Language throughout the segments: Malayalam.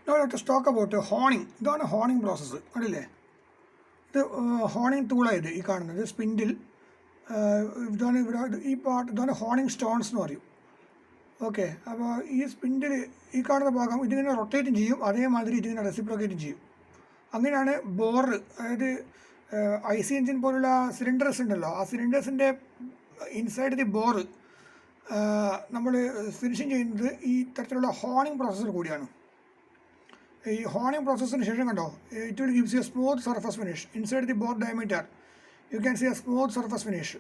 Now let us talk about honing. ഇതാണ് ഹോണിംഗ് പ്രോസസ്സ് കണ്ടില്ലേ. ഇത് ഹോണിംഗ് ടൂളായത് ഈ കാണുന്നത് സ്പിൻഡിൽ. ഇതാണ് ഇവിടെ ഈ പാർട്ട് ഇതാണ് ഹോണിംഗ് സ്റ്റോൺസ് എന്ന് പറയും. ഓക്കെ, അപ്പോൾ ഈ സ്പിൻഡിൽ ഈ കാണുന്ന ഭാഗം ഇതിങ്ങനെ റൊട്ടേറ്റും ചെയ്യും, അതേമാതിരി ഇതിങ്ങനെ റെസിപ്രോക്കേറ്റും ചെയ്യും. അങ്ങനെയാണ് ബോർ, അതായത് IC എഞ്ചിൻ പോലുള്ള സിലിണ്ടേഴ്സ് ഉണ്ടല്ലോ, ആ സിലിണ്ടേഴ്സിൻ്റെ ഇൻസൈഡ് ദി ബോർ നമ്മൾ ഫിനിഷിങ് ചെയ്യുന്നത് ഈ തരത്തിലുള്ള ഹോണിംഗ് പ്രോസസ്സിൽ കൂടിയാണ്. ഈ ഹോണിംഗ് പ്രോസസ്സിന് ശേഷം കണ്ടോ, it will gives a smooth surface finish inside the bore diameter. You can see a smooth surface finish.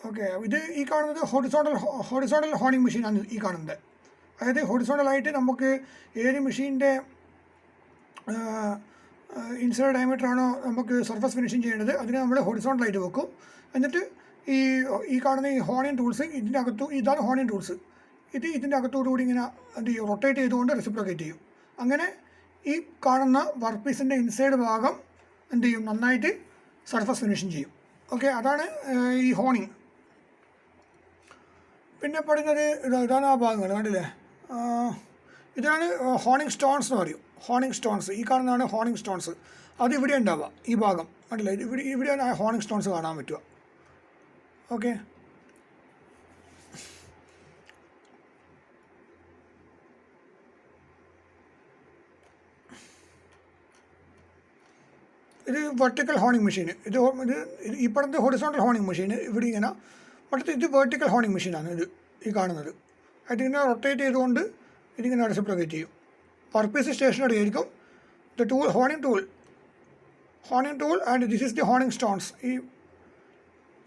Okay, ഇത് ഈ കാണുന്നത് ഹൊറിസോണ്ടൽ ഹോണിംഗ് മെഷീനാണ് ഈ കാണുന്നത്. അതായത് ഹൊറിസോണ്ടലായിട്ട് നമുക്ക് ഏത് മെഷീൻ്റെ ഇൻസൈഡ് ഡയമീറ്റർ ആണോ നമുക്ക് സർഫസ് ഫിനിഷിങ് ചെയ്യേണ്ടത് അതിനെ നമ്മൾ ഹൊറിസോണ്ടലായിട്ട് വെക്കും. എന്നിട്ട് ഈ കാണുന്ന ഈ ഹോണിംഗ് ടൂൾസ് ഇതിൻ്റെ അകത്തു, ഇതാണ് ഹോണിംഗ് ടൂൾസ്, ഇതിൻ്റെ അകത്തോടുകൂടി ഇങ്ങനെ എന്ത് ചെയ്യും, റൊട്ടേറ്റ് ചെയ്തുകൊണ്ട് റെസിപ്രോക്കേറ്റ് ചെയ്യും. അങ്ങനെ ഈ കാണുന്ന വർക്ക് പീസിൻ്റെ ഇൻസൈഡ് ഭാഗം എന്ത് ചെയ്യും, നന്നായിട്ട് സർഫസ് ഫിനിഷിങ് ചെയ്യും. ഓക്കെ, അതാണ് ഈ ഹോണിംഗ്. പിന്നെ പറയുന്നത് ഇതാണ് ആ ഭാഗങ്ങൾ കണ്ടില്ലേ, ഇതാണ് ഹോണിംഗ് സ്റ്റോൺസ് എന്ന് പറയും. ഹോണിംഗ് സ്റ്റോൺസ് ഈ കാണുന്നതാണ് ഹോണിംഗ് സ്റ്റോൺസ്. അത് ഇവിടെ ഉണ്ടാവുക, ഈ ഭാഗം കണ്ടില്ലേ, ഇവിടെയാണ് ആ ഹോണിംഗ് സ്റ്റോൺസ് കാണാൻ പറ്റുക. ഓക്കെ, ഇത് വെർട്ടിക്കൽ ഹോണിംഗ് മെഷീൻ. ഇത് ഇപ്പോഴത്തെ ഹൊറിസോണ്ടൽ ഹോണിംഗ് മെഷീൻ ഇവിടെ ഇങ്ങനെ, പക്ഷേ ഇത് വെർട്ടിക്കൽ ഹോണിംഗ് മെഷീനാണ് ഇത് ഈ കാണുന്നത്. അതിങ്ങനെ റൊട്ടേറ്റ് ചെയ്തുകൊണ്ട് ഇതിങ്ങനെ റെസിപ്രോക്കേറ്റ് ചെയ്യും. വർക്ക് പീസ് സ്റ്റേഷനറി ആയിരിക്കും. The tool honing tool and this is the honing stones.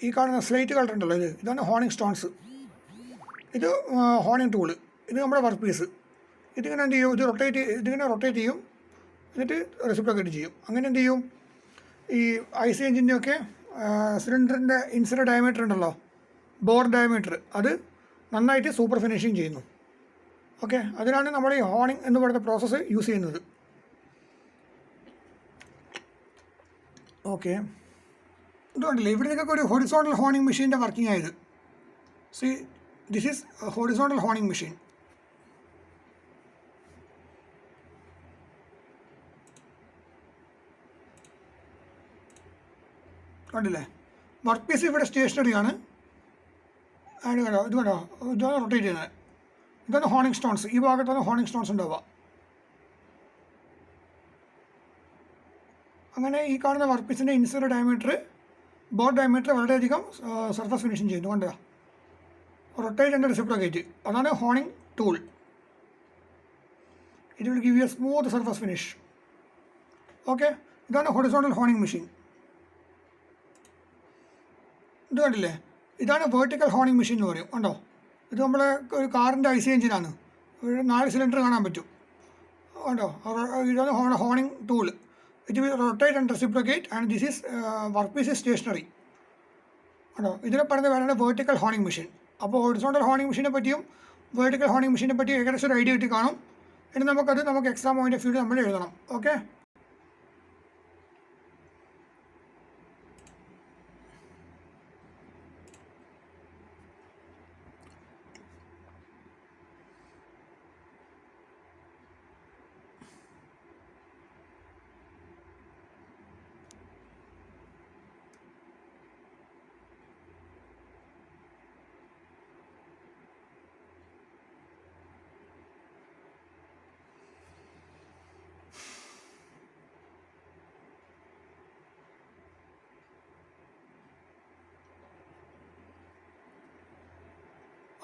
ഈ കാണുന്ന സ്ലേറ്റ് കളർ ഉണ്ടല്ലോ, ഇതാണ് ഹോണിംഗ് സ്റ്റോൺസ്. ഇത് ഹോണിംഗ് ടൂള്, ഇത് നമ്മുടെ വർക്ക് പീസ്. ഇതിങ്ങനെ എന്ത് ചെയ്യും, ഇതിങ്ങനെ റൊട്ടേറ്റ് ചെയ്യും, എന്നിട്ട് റെസിപ്രോക്കേറ്റ് ചെയ്യും. അങ്ങനെ എന്ത് ചെയ്യും, ഈ IC എഞ്ചിൻ്റെയൊക്കെ സിലിണ്ടറിൻ്റെ ഇൻസൈഡ് ഡയമീറ്റർ ഉണ്ടല്ലോ, ബോർ ഡയമീറ്റർ, അത് നന്നായിട്ട് സൂപ്പർ ഫിനിഷിങ് ചെയ്യുന്നു. ഓക്കെ, അതിനാണ് നമ്മൾ ഈ ഹോണിംഗ് എന്ന് പറയുന്ന പ്രോസസ്സ് യൂസ് ചെയ്യുന്നത്. ഓക്കെ, ഇതുകൊണ്ടല്ലേ ഇവിടെ നിന്നൊക്കെ ഒരു ഹൊറിസോണ്ടൽ ഹോണിംഗ് മെഷീൻ്റെ വർക്കിംഗ് ആയത്. C, this is horizontal honing machine. കണ്ടില്ലേ, വർക്ക് പീസ് ഇവിടെ സ്റ്റേഷനറിയാണ്. അതിന് കണ്ടോ, ഇതാണ് റൊട്ടേറ്റ് ചെയ്യുന്നത്. ഇതാണ് ഹോണിംഗ് സ്റ്റോൺസ്. ഈ ഭാഗത്താണ് ഹോണിംഗ് സ്റ്റോൺസ് ഉണ്ടാവുക. അങ്ങനെ ഈ കാണുന്ന വർക്ക് പീസിൻ്റെ ഇൻസൈഡ് ഡയമീറ്റർ, ബോർ ഡയമീറ്റർ വളരെയധികം സർഫസ് ഫിനിഷിങ് ചെയ്യുന്നു. കണ്ടോ, റൊട്ടേറ്റ് ആൻഡ് റെസിപ്രോക്കേറ്റ്, അതാണ് honing tool. It will give you A smooth surface finish. Okay, ഇതാണ് ഹൊറിസോണ്ടൽ ഹോണിംഗ് മെഷീൻ. ഇത് കണ്ടില്ലേ, ഇതാണ് വെർട്ടിക്കൽ ഹോണിംഗ് മെഷീൻ എന്ന് പറയും. കണ്ടോ, ഇത് നമ്മളെ ഒരു കാറിൻ്റെ IC എഞ്ചിനാണ്. ഒരു 4 സിലിണ്ടർ കാണാൻ പറ്റും. കണ്ടോ, ഇതാണ് honing tool. It will rotate and reciprocate and this is work piece is stationary. കണ്ടോ, ഇതിനെ പറയുന്ന പേരാണ് വെർട്ടിക്കൽ ഹോണിംഗ് മെഷീൻ. അപ്പോൾ ഹൊറിസോണ്ടൽ ഹോണിംഗ് മെഷീനെ പറ്റിയും വെർട്ടിക്കൽ ഹോണിംഗ് മെഷീനെ പറ്റിയും ഏകദേശം ഒരു ഐഡിയ കിട്ടി കാണും. ഇനി നമുക്ക് എക്സാം പോയിൻ്റ് ഓഫ് വ്യൂ നമ്മൾ എഴുതണം. ഓക്കെ,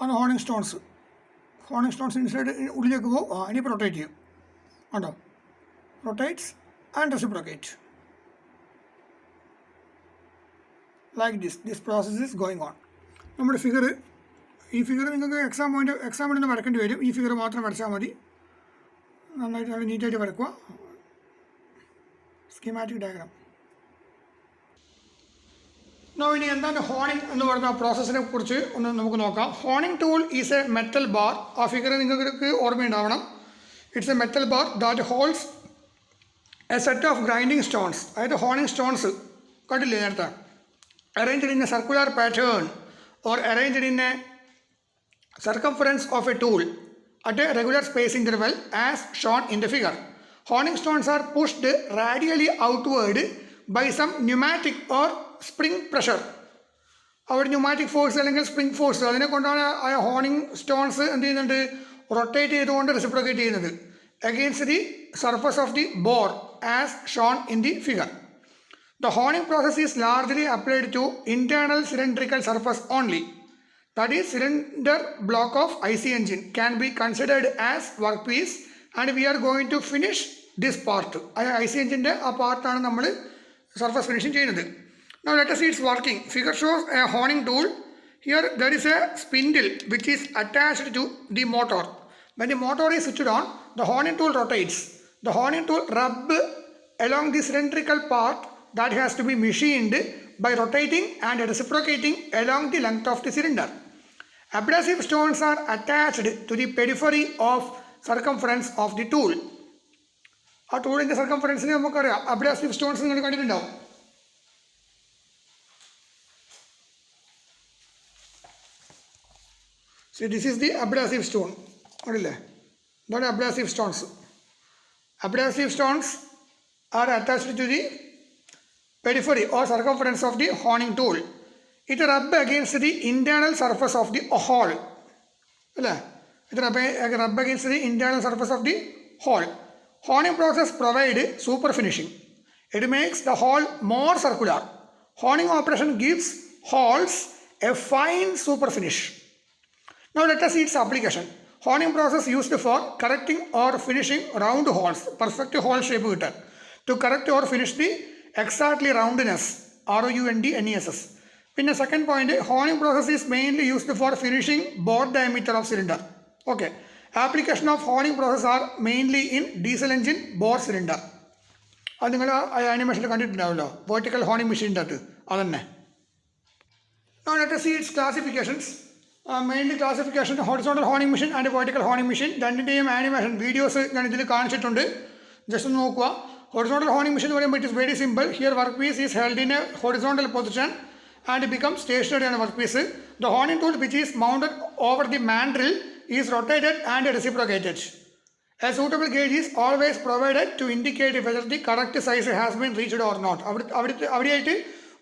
ആണ് honing stones. Honing stones inside ഉള്ളിലേക്ക് പോകും. ഇനിയിപ്പോൾ റൊട്ടേറ്റ് ചെയ്യും. കണ്ടോ, rotates and reciprocate like this process is going on. നമ്മുടെ ഈ ഫിഗർ നിങ്ങൾക്ക് എക്സാമിന് വരക്കേണ്ടി വരും. ഈ ഫിഗർ മാത്രം വരച്ചാൽ മതി. നന്നായിട്ട് നല്ല നീറ്റായിട്ട് വരക്കുക. Schematic diagram. ഇനി എന്താണ് ഹോണിംഗ് എന്ന് പറയുന്ന പ്രോസസ്സിനെ കുറിച്ച് ഒന്ന് നമുക്ക് നോക്കാം. Honing tool is a metal bar. ആ ഫിഗർ നിങ്ങൾക്ക് ഓർമ്മയുണ്ടാവണം. It's a metal bar that holds a set of grinding stones. അതായത് ഹോണിംഗ് സ്റ്റോൺസ് കണ്ടില്ലേ നേരത്തെ, arranged in a circular pattern or arranged in a circumference of a tool at a regular space interval as shown in the figure. Honing stones are pushed radially outward by some pneumatic or spring pressure. അവിടെ ന്യൂമാറ്റിക് ഫോഴ്സ് അല്ലെങ്കിൽ സ്പ്രിംഗ് ഫോഴ്സ് അതിനെ കൊണ്ടാണ് ആ ഹോണിങ് സ്റ്റോൺസ് എന്ത് ചെയ്യുന്നുണ്ട്, റൊട്ടേറ്റ് ചെയ്തുകൊണ്ട് റെസിപ്രോക്കേറ്റ് ചെയ്യുന്നത് against the surface of the bore as shown in the figure. The honing process is largely applied to internal cylindrical surface only. That is, cylinder block of IC engine can be considered as workpiece, and we are going to finish this part. IC engine ആ പാർട്ടാണ് നമ്മൾ സർഫസ് ഫിനിഷിംഗ് ചെയ്യുന്നത്. Now let us see its working. Figure shows a honing tool. Here there is a spindle which is attached to the motor. When the motor is switched on, the honing tool rotates. The honing tool rubs along the cylindrical part that has to be machined by rotating and reciprocating along the length of the cylinder. Abrasive stones are attached to the periphery of circumference of the tool. ആ ടൂളിൻ്റെ സർക്കംഫറൻസിന് നമുക്കറിയാം. അബ്രാസീവ് സ്റ്റോൺസ് നിങ്ങൾ കണ്ടിട്ടുണ്ടാവും. So this is the abrasive stone. കണ്ടില്ലേ, ഇതാണ് abrasive stones. Abrasive stones are attached to the periphery or circumference of the honing tool. It rubs against the internal surface of the hole. അല്ലേ, it rubs against the internal surface of the hole. Honing process provides super finishing. It makes the hole more circular. Honing operation gives holes a fine super finish. Now let us see its application. Honing process used for correcting or finishing round holes, perfect hole shape കിട്ടാൻ, to correct or finish the exactly roundness, roundness. പിന്നെ second point, honing process is mainly used for finishing bore diameter of cylinder. Okay, application of honing process are mainly in diesel engine bore cylinder. അത് നിങ്ങൾ ആനിമേഷനിൽ കണ്ടിട്ടുണ്ടാവുമല്ലോ, vertical honing machine അത് തന്നെ. Now let us see its classifications. Mainly classification horizontal honing machine and vertical honing machine. രണ്ടിൻ്റെയും ആനിമേഷൻ വീഡിയോസ് ഞാൻ ഇതിൽ കാണിച്ചിട്ടുണ്ട്, ജസ്റ്റ് ഒന്ന് നോക്കുക. horizontal honing machine എന്ന് പറയുമ്പോൾ it is very simple. Here work piece is held in a horizontal position and become stationary ആണ് work piece. The honing tool which is mounted over the mandrel is rotated and reciprocated. A suitable gauge is always provided to indicate whether the correct size has been reached or not. അവിടെയായിട്ട്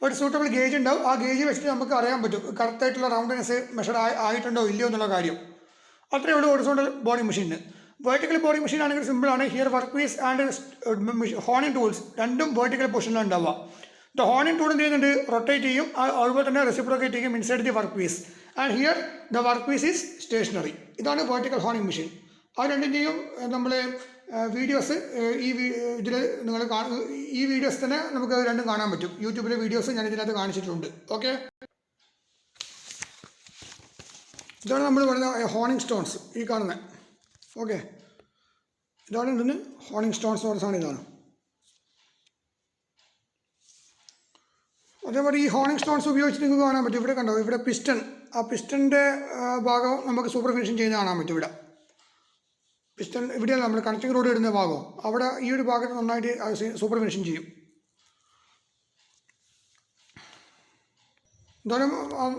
ഒരു സൂട്ടബിൾ ഗേജ് ഉണ്ടാവും. ആ ഗേജ് വെച്ചിട്ട് നമുക്ക് അറിയാൻ പറ്റും കറക്റ്റായിട്ടുള്ള റൗണ്ട്നെസ് മെഷർ ആയിട്ടുണ്ടോ ഇല്ലയോ എന്നുള്ള കാര്യം. അത്രയേ ഉള്ളൂ ഹൊറിസോണ്ടൽ ബോറിംഗ് മെഷീന്. വെർട്ടിക്കൽ ബോറിംഗ് മെഷീൻ ആണെങ്കിൽ സിമ്പിളാണ്. Here work piece and honing tools രണ്ടും വെർട്ടിക്കൽ പൊസിഷനിലാണ് ഉണ്ടാവുക. ദ ഹോണിംഗ് ടൂൾ എന്ത് ചെയ്യുന്നുണ്ട്, റൊട്ടേറ്റ് ചെയ്യും, അതുപോലെ തന്നെ റെസിപ്രോക്കേറ്റ് ചെയ്യും inside the work piece. And here the work piece is stationary. ഇതാണ് വെർട്ടിക്കൽ ഹോണിംഗ് മെഷീൻ. ആ രണ്ടിൻ്റെയും നമ്മൾ വീഡിയോസ് ഇതിൽ നിങ്ങൾ ഈ വീഡിയോസ് തന്നെ നമുക്ക് രണ്ടും കാണാൻ പറ്റും. യൂട്യൂബിലെ വീഡിയോസ് ഞാൻ ഇതിനകത്ത് കാണിച്ചിട്ടുണ്ട്. ഓക്കെ, ഇതാണ് നമ്മൾ പറയുന്ന ഹോണിംഗ് സ്റ്റോൺസ് ഈ കാണുന്നത്. ഓക്കെ, ഇതാണ് ഇതിന് ഹോണിംഗ് സ്റ്റോൺസ് എന്ന് പറഞ്ഞ സാധനം ഇതാണ്. അതേപോലെ ഈ ഹോണിംഗ് സ്റ്റോൺസ് ഉപയോഗിച്ചിട്ട് നിങ്ങൾക്ക് കാണാൻ പറ്റും. ഇവിടെ കണ്ടോ, ഇവിടെ പിസ്റ്റൺ, ആ പിസ്റ്റൻ്റെ ഭാഗം നമുക്ക് സൂപ്പർ ഫിനിഷിങ് ചെയ്യുന്ന കാണാൻ പറ്റും. ഇവിടെ പിസ്റ്റൺ ഇവിടെയാണ് നമ്മൾ കണക്റ്റിംഗ് റോഡ് ഇടുന്ന ഭാഗം, അവിടെ ഈ ഒരു ഭാഗത്ത് നന്നായിട്ട് സൂപ്പർ ഫിനിഷിങ് ചെയ്യും. എന്തായാലും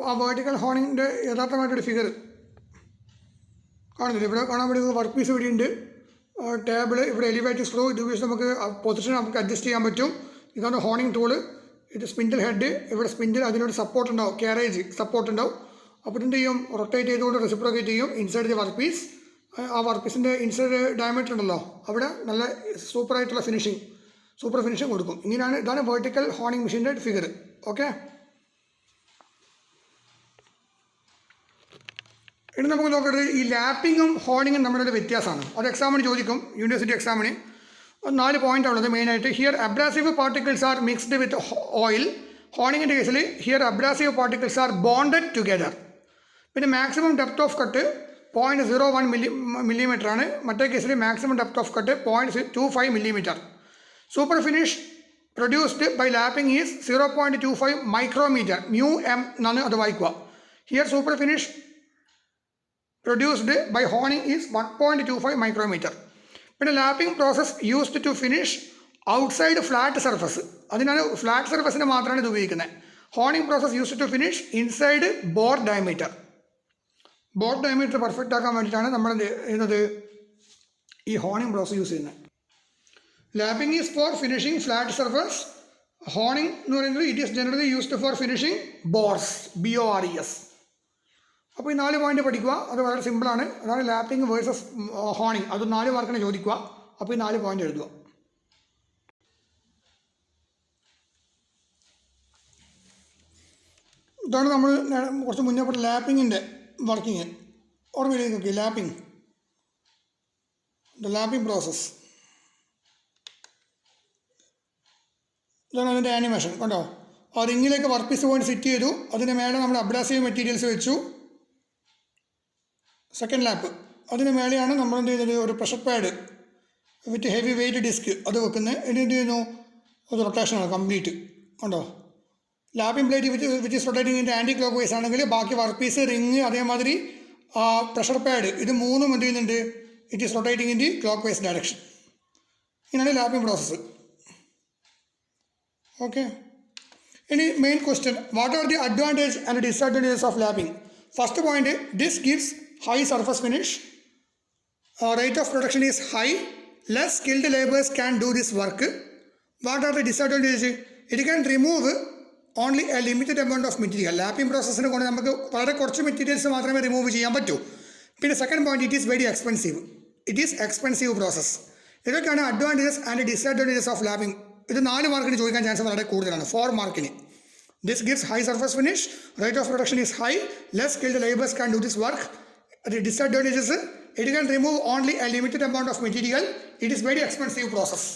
ആ വെർട്ടിക്കൽ ഹോണിങ്ങിൻ്റെ യഥാർത്ഥമായിട്ടൊരു ഫിഗർ കാണുന്നില്ല. ഇവിടെ കാണാൻ പറ്റുന്നത് വർക്ക് പീസ് ഇവിടെ ഉണ്ട്, ടേബിൾ, ഇവിടെ എലിവേറ്റർ സ്ക്രൂ, ഇത് ഉപയോഗിച്ച് നമുക്ക് പൊസിഷൻ നമുക്ക് അഡ്ജസ്റ്റ് ചെയ്യാൻ പറ്റും. ഇതാണ് ഹോണിംഗ് ടൂള്. ഇത് സ്പിൻഡിൽ ഹെഡ്, ഇവിടെ സ്പിൻഡിൽ അതിനൊരു സപ്പോർട്ട് ഉണ്ടാവും, കാരേജ് സപ്പോർട്ട് ഉണ്ടാവും. അപ്പോൾ ഇതിൻ്റെ ചെയ്യും റൊട്ടേറ്റ് ചെയ്തുകൊണ്ട് റെസിപ്രോക്കേറ്റ് ചെയ്യും ഇൻസൈഡ് ദി വർക്ക് പീസ്. ആ വർക്ക് പീസിൻ്റെ ഇൻസൈഡ് ഡയമീറ്റർ ഉണ്ടല്ലോ, അവിടെ നല്ല സൂപ്പറായിട്ടുള്ള സൂപ്പർ ഫിനിഷിങ് കൊടുക്കും. ഇതാണ് വെർട്ടിക്കൽ ഹോണിംഗ് മെഷീൻ്റെ ഫിഗർ. ഓക്കെ, ഇനി നമുക്ക് നോക്കേണ്ടത് ഈ ലാപ്പിങ്ങും ഹോണിങ്ങും തമ്മിലൊരു വ്യത്യാസമാണ്. അത് എക്സാമിന് ചോദിക്കും, യൂണിവേഴ്സിറ്റി എക്സാമിന്. 4 പോയിൻ്റാണ് ഉള്ളത് മെയിനായിട്ട്. Here abrasive particles are mixed with oil. ഹോണിങ്ങിൻ്റെ കേസിൽ here abrasive particles are bonded together. പിന്നെ maximum depth of cut 0.01 millimeter ആണ്. മറ്റേ കേസിൽ maximum depth of cut 0.25 millimeter. Super finish produced by lapping is 0.25 micrometer, μm എന്നാണ് അത് വായിക്കുക. Here super finish produced by honing is 1.25 micrometer. പിന്നെ lapping process used to finish outside flat surface. അതിനാണ് ഫ്ലാറ്റ് സർഫസിന് മാത്രമാണ് ഇത് ഉപയോഗിക്കുന്നത്. Honing process used to finish inside bore diameter. ബോട്ട് ഡയമീറ്റർ പെർഫെക്റ്റ് ആക്കാൻ വേണ്ടിയിട്ടാണ് നമ്മൾ എന്ത് ചെയ്യുന്നത്, ഈ ഹോണിംഗ് പ്രോസസ് യൂസ് ചെയ്യുന്നത്. Lapping is for finishing flat surface. Honing എന്ന് പറയുന്നത് it is generally used for finishing bores, BORES. അപ്പോൾ ഈ 4 പോയിന്റ് പഠിക്കുക, അത് വളരെ സിമ്പിളാണ്. അതാണ് ലാപ്പിംഗ് വേഴ്സസ് ഹോണിംഗ്. അത് 4 മാർക്കിനെ ചോദിക്കുക. അപ്പോൾ ഈ 4 പോയിന്റ് എഴുതുക. ഇതാണ് നമ്മൾ കുറച്ച് മുന്നേ പറഞ്ഞ ലാപ്പിങ്ങിൻ്റെ വർക്കിങ്. ഓർമ്മയിലേക്ക് നോക്കി, ലാപ്പിംഗ്, ദ ലാപ്പിംഗ് പ്രോസസ്. ഇതാണ് അതിൻ്റെ ആനിമേഷൻ. കണ്ടോ, ആ റിങ്ങിലേക്ക് വർക്ക് പീസ് പോയിന്റ് സെറ്റ് ചെയ്തു, അതിന് മേലെ നമ്മൾ അബ്രാസീവ് മെറ്റീരിയൽസ് വെച്ചു. സെക്കൻഡ് ലാപ്പ്, അതിന് മേലെയാണ് നമ്മൾ എന്ത് ചെയ്യുന്നത്, ഒരു pressure pad with heavy weight disc അത് വെക്കുന്നത്. ഇനി എന്ത് ചെയ്യുന്നു, അത് റൊട്ടേഷനാണ് കംപ്ലീറ്റ്. കണ്ടോ, lapping plate which is rotating in anti clockwise ആണെങ്കിൽ ബാക്കി വർക്ക് പീസ്, റിങ്, അതേമാതിരി പ്രഷർ പാഡ്, ഇത് മൂന്നും എന്ത് ചെയ്യുന്നുണ്ട്, it is rotating in the clockwise direction. ഇങ്ങനെയാണ് ലാപ്പിംഗ് പ്രോസസ്സ്. ഓക്കെ, ഇനി main question, what are the advantage and disadvantages of lapping? First point, this gives high surface finish, rate of production is high, less skilled labours can do this work. What are the disadvantage? It can remove only a limited amount of material. Lapping പ്രോസസ്സിനെ കൊണ്ട് നമുക്ക് വളരെ കുറച്ച് മെറ്റീരിയൽസ് മാത്രമേ റിമൂവ് ചെയ്യാൻ പറ്റൂ. പിന്നെ second point, it is very expensive. It is expensive process. ഇതൊക്കെയാണ് advantages and disadvantages of lapping. ഇത് 4 മാർക്കിന് ചോദിക്കാൻ ചാൻസ് വളരെ കൂടുതലാണ്, 4 മാർക്കിന്. This gives high surface finish, rate of production is high, less skilled labours can do this work. Disadvantages, it can remove only a limited amount of material, it is very expensive process.